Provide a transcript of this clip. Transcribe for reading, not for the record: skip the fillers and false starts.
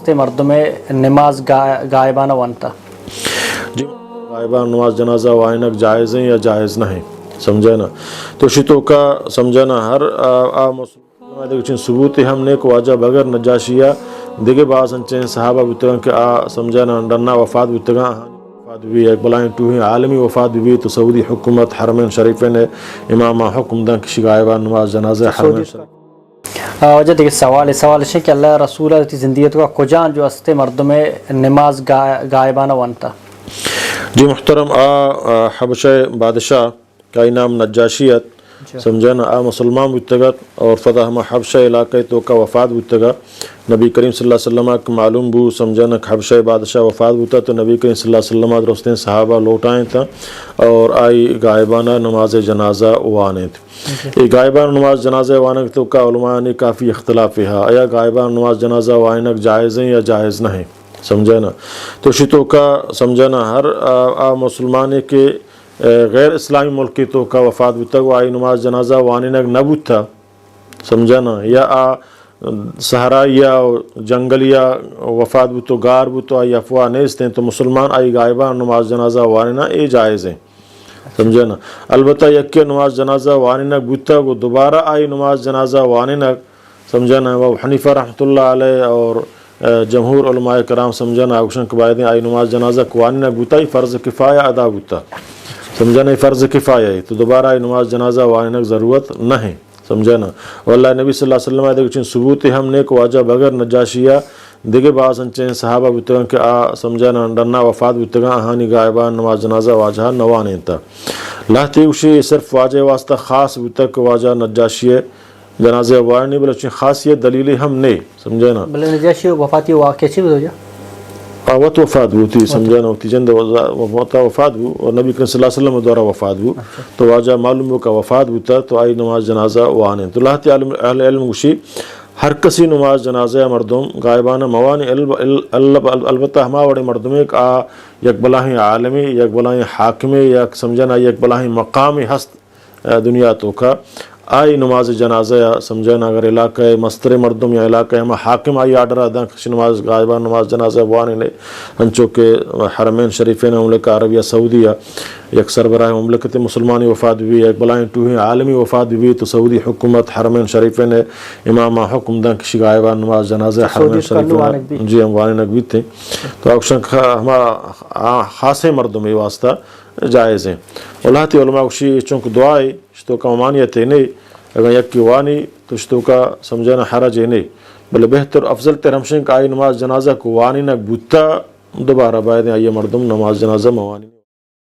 واسطے مردم نماز غائبانہ وانتا جی غائبانہ نماز جنازہ وائنک جائز ہیں یا جائز نہیں سمجھے نا تو شتو کا سمجھے نا ہر مسلمان ثبوت ہم نے کو واجہ بغیر نجاشیہ دیگے بعض انچین صحابہ بتگان کہ سمجھے نا ڈرنا وفات بتگان وفات بھی ایک بلائیں ٹوہیں عالمی وفات بھی تو سعودی حکومت حرمین شریفین امام حکم دن کشی غائبانہ نماز جنازہ حرمین شریف وجہ دیکھ سوال ہے کہ اللہ رسول زندگیت کا کجان جو استے مردم نماز غائبانہ وانتا جی محترم حبشہ بادشاہ کا نام نجاشیت سمجھے نا مسلمان بتگت اور فتح ہم حبشہ علاقہ تو کا وفات بتگا نبی کریم صلی اللہ علیہ وسلم کا معلوم بو سمجھے نا حبشہ بادشاہ وفات بتا تو نبی کریم صلی اللہ علیہ وسلم درستیں صحابہ لوٹائیں تھا اور آئی غائبانہ نماز جنازہ وانے تھے یہ غائبانہ نماز جنازہ وانک تو کا علماء نے کافی اختلاف ہے آیا غائبانہ نماز جنازہ وانک جائز ہیں یا جائز نہیں سمجھے نا تو شتو کا سمجھے نا ہر مسلمان کے غیر اسلامی ملکی تو کا وفات بتا وہ آئی نماز جنازہ وانینک نبوت تھا سمجھا نا یا صحرا یا جنگل یا وفات بتو گار بتو آئی افواہ نیستیں تو مسلمان آئی غائبانہ نماز جنازہ وانینا اے جائز ہیں سمجھا نا البتہ یکی نماز جنازہ وانینک بتا وہ دوبارہ آئی نماز جنازہ وانینک سمجھا نا وہ حنیفہ رحمۃ اللہ علیہ اور جمہور علماء کرام سمجھا نا اوشن قبائدیں آئی نماز جنازہ وانینک بتا ہی فرض کفایہ ادا بتا سمجھا نہیں فرض کفایہ ہے تو دوبارہ نماز جنازہ وانک ضرورت نہیں سمجھا نا واللہ نبی صلی اللہ علیہ وسلم دیکھیں ثبوت ہم نے کو واجہ بغیر نجاشیہ دیگے بعض انچین صحابہ بتگان کہ سمجھا نا ڈرنا وفات بتگان اہانی غائبان نماز جنازہ واجہ نوانے تا لاہتی اوشی صرف واجہ واسطہ خاص بتگ واجہ نجاشیہ جنازہ وانی بلکہ خاصیت دلیلی ہم نے سمجھا نا بلے نجاشی وفاتی واقع چی بتو جا وقت وفات ہوتی سمجھا نا ہوتی جند وفات ہو اور نبی کریم صلی اللہ علیہ وسلم دوارا وفات ہو تو واجہ معلوم ہو کا وفات ہوتا تو آئی نماز جنازہ وانے تو لاہتی اہل علم گوشی ہر کسی نماز جنازہ مردم غائبانہ موانی البتہ ہما وڑے مردم ایک یک بلاہیں عالمی یک بلاہیں حاکمی یک سمجھا نا یک بلاہیں مقامی ہست دنیا تو کا آئی نماز جنازہ سمجھا نا اگر علاقہ مستر مردم یا علاقہ ہم حاکم آئی آڈر آدھا کشی نماز غائبانہ نماز جنازہ وانے لے ہنچو کہ حرمین شریفین مملکہ عربیہ سعودیہ یک سربراہ مملکت مسلمانی وفات بھی ایک بلائیں ٹوہیں عالمی وفات بھی تو سعودی حکومت حرمین شریفین امام حکم دن کشی غائبانہ نماز جنازہ حرمین شریفین جی ہم وانے نقویت تھے تو اوشن ہمارا خاصے مردم یہ واسطہ جائز ہیں اولاتی علماء کشی چونکہ دعائے شتو کا ممانیت ہے نہیں اگر یک کی وانی تو شتو کا سمجھانا حرج ہے نہیں بلے بہتر افضل ترہمشن کا آئی نماز جنازہ کو وانی نک بوتا دوبارہ باید آئیے مردم نماز جنازہ موانی